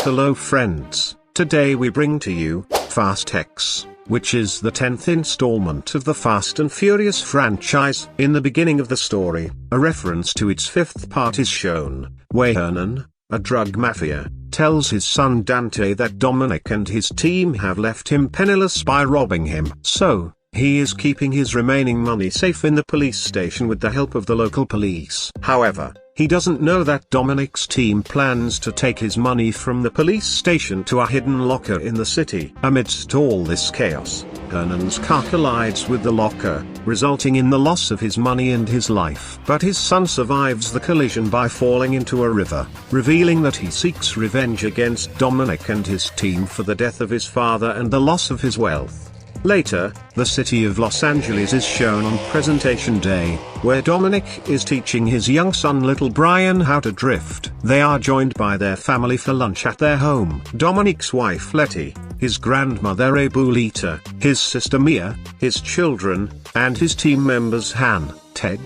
Hello friends, today we bring to you Fast X, which is the 10th installment of the Fast and Furious franchise. In the beginning of the story, a reference to its fifth part is shown, where Hernan, a drug mafia, tells his son Dante that Dominic and his team have left him penniless by robbing him. So, he is keeping his remaining money safe in the police station with the help of the local police. However, he doesn't know that Dominic's team plans to take his money from the police station to a hidden locker in the city. Amidst all this chaos, Hernan's car collides with the locker, resulting in the loss of his money and his life. But his son survives the collision by falling into a river, revealing that he seeks revenge against Dominic and his team for the death of his father and the loss of his wealth. Later, the city of Los Angeles is shown on presentation day, where Dominic is teaching his young son little Brian how to drift. They are joined by their family for lunch at their home. Dominic's wife Letty, his grandmother Abuelita, his sister Mia, his children, and his team members Han, Tej,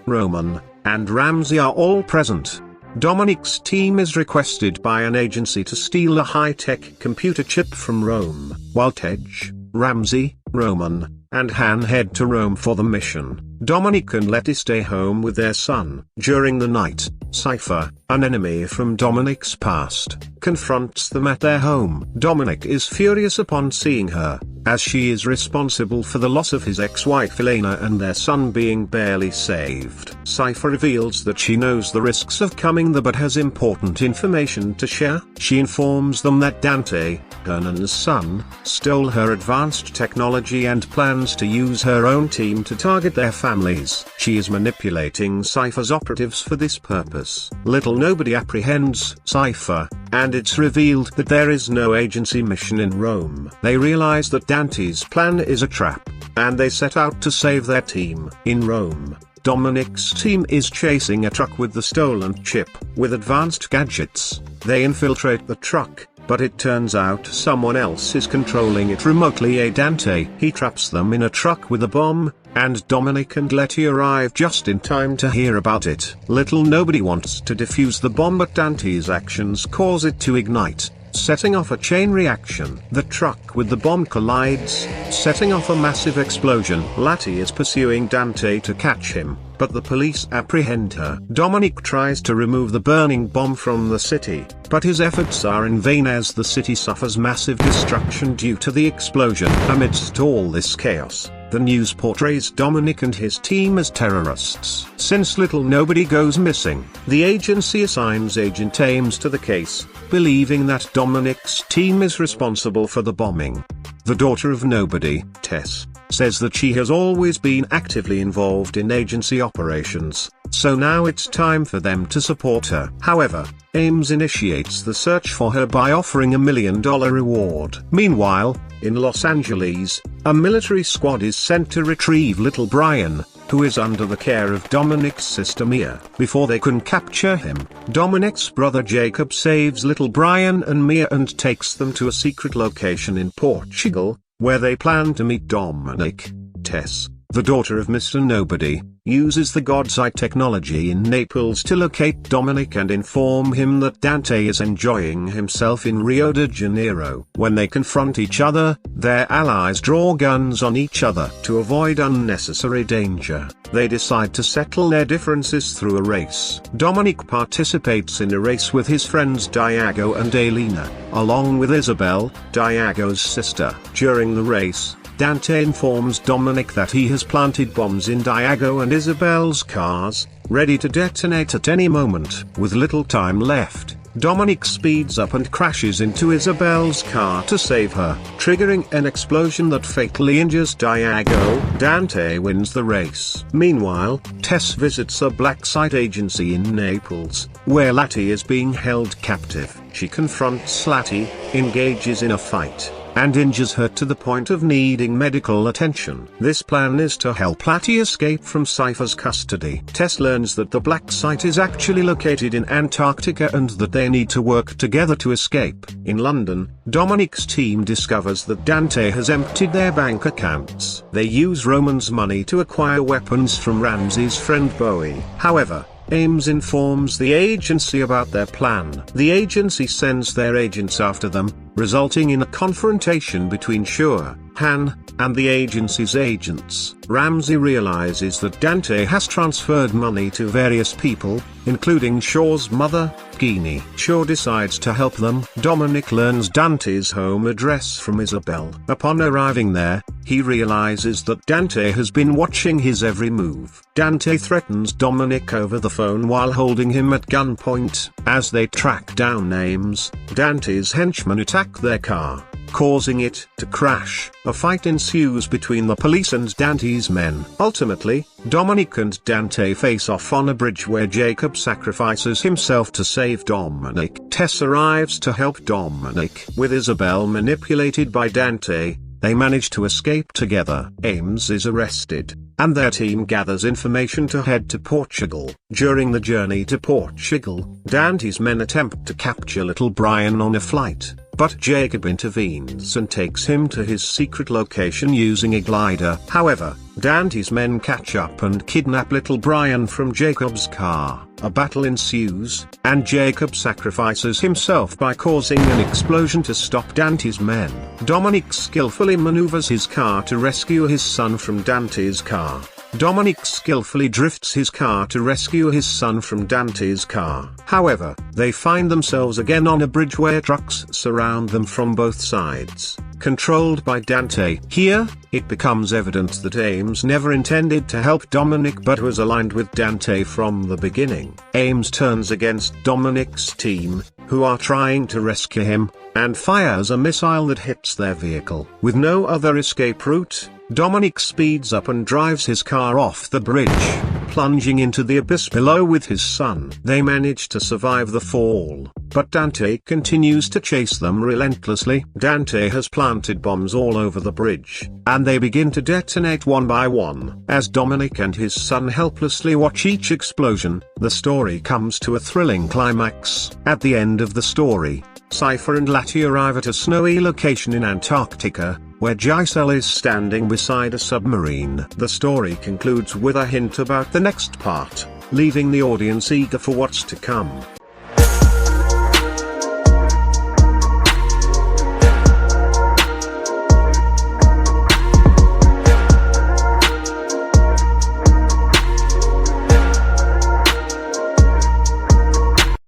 Roman, and Ramsey are all present. Dominic's team is requested by an agency to steal a high-tech computer chip from Rome, while Tej, Ramsey, Roman, and Han head to Rome for the mission. Dominic and Letty stay home with their son. During the night, Cypher, an enemy from Dominic's past, confronts them at their home. Dominic is furious upon seeing her, as she is responsible for the loss of his ex-wife Elena and their son being barely saved. Cypher reveals that she knows the risks of coming there but has important information to share. She informs them that Dante, Hernan's son, stole her advanced technology and plans to use her own team to target their families. She is manipulating Cypher's operatives for this purpose. Little nobody apprehends Cypher, and it's revealed that there is no agency mission in Rome. They realize that Dante's plan is a trap, and they set out to save their team. In Rome, Dominic's team is chasing a truck with the stolen chip. With advanced gadgets, they infiltrate the truck, but it turns out someone else is controlling it remotely. Dante. He traps them in a truck with a bomb, and Dominic and Letty arrive just in time to hear about it. Little nobody wants to defuse the bomb, but Dante's actions cause it to ignite, setting off a chain reaction. The truck with the bomb collides, setting off a massive explosion. Letty is pursuing Dante to catch him, but the police apprehend her. Dominic tries to remove the burning bomb from the city, but his efforts are in vain as the city suffers massive destruction due to the explosion. Amidst all this chaos, the news portrays Dominic and his team as terrorists. Since little nobody goes missing, the agency assigns Agent Ames to the case, believing that Dominic's team is responsible for the bombing. The daughter of nobody, Tess, says that she has always been actively involved in agency operations, so now it's time for them to support her. However, Ames initiates the search for her by offering $1 million reward. Meanwhile, in Los Angeles, a military squad is sent to retrieve little Brian, who is under the care of Dominic's sister Mia. Before they can capture him, Dominic's brother Jacob saves little Brian and Mia and takes them to a secret location in Portugal, where they plan to meet Dominic. Tess, the daughter of Mr. Nobody, uses the Godsite technology in Naples to locate Dominic and inform him that Dante is enjoying himself in Rio de Janeiro. When they confront each other, their allies draw guns on each other. To avoid unnecessary danger, they decide to settle their differences through a race. Dominic participates in a race with his friends Diago and Elena, along with Isabel, Diago's sister. During the race, Dante informs Dominic that he has planted bombs in Diago and Isabel's cars, ready to detonate at any moment. With little time left, Dominic speeds up and crashes into Isabel's car to save her, triggering an explosion that fatally injures Diago. Dante wins the race. Meanwhile, Tess visits a black site agency in Naples, where Letty is being held captive. She confronts Letty, engages in a fight, and injures her to the point of needing medical attention. This plan is to help Letty escape from Cypher's custody. Tess learns that the black site is actually located in Antarctica and that they need to work together to escape. In London, Dominic's team discovers that Dante has emptied their bank accounts. They use Roman's money to acquire weapons from Ramsey's friend Bowie. However, Ames informs the agency about their plan. The agency sends their agents after them, resulting in a confrontation between Shaw, Han, and the agency's agents. Ramsey realizes that Dante has transferred money to various people, including Shaw's mother, Guinea. Shaw decides to help them. Dominic learns Dante's home address from Isabel. Upon arriving there, he realizes that Dante has been watching his every move. Dante threatens Dominic over the phone while holding him at gunpoint. As they track down Ames, Dante's henchmen attack their car, causing it to crash. A fight ensues between the police and Dante's men. Ultimately, Dominic and Dante face off on a bridge where Jacob sacrifices himself to save Dominic. Tess arrives to help Dominic. With Isabel manipulated by Dante, they manage to escape together. Ames is arrested, and their team gathers information to head to Portugal. During the journey to Portugal, Dante's men attempt to capture little Brian on a flight, but Jacob intervenes and takes him to his secret location using a glider. However, Dante's men catch up and kidnap little Brian from Jacob's car. A battle ensues, and Jacob sacrifices himself by causing an explosion to stop Dante's men. Dominic skillfully maneuvers his car to rescue his son from Dante's car. Dominic skillfully drifts his car to rescue his son from Dante's car. However, they find themselves again on a bridge where trucks surround them from both sides, controlled by Dante. Here, it becomes evident that Ames never intended to help Dominic but was aligned with Dante from the beginning. Ames turns against Dominic's team, who are trying to rescue him, and fires a missile that hits their vehicle. With no other escape route, Dominic speeds up and drives his car off the bridge, plunging into the abyss below with his son. They manage to survive the fall, but Dante continues to chase them relentlessly. Dante has planted bombs all over the bridge, and they begin to detonate one by one. As Dominic and his son helplessly watch each explosion, the story comes to a thrilling climax. At the end of the story, Cypher and Lati arrive at a snowy location in Antarctica, where Giselle is standing beside a submarine. The story concludes with a hint about the next part, leaving the audience eager for what's to come.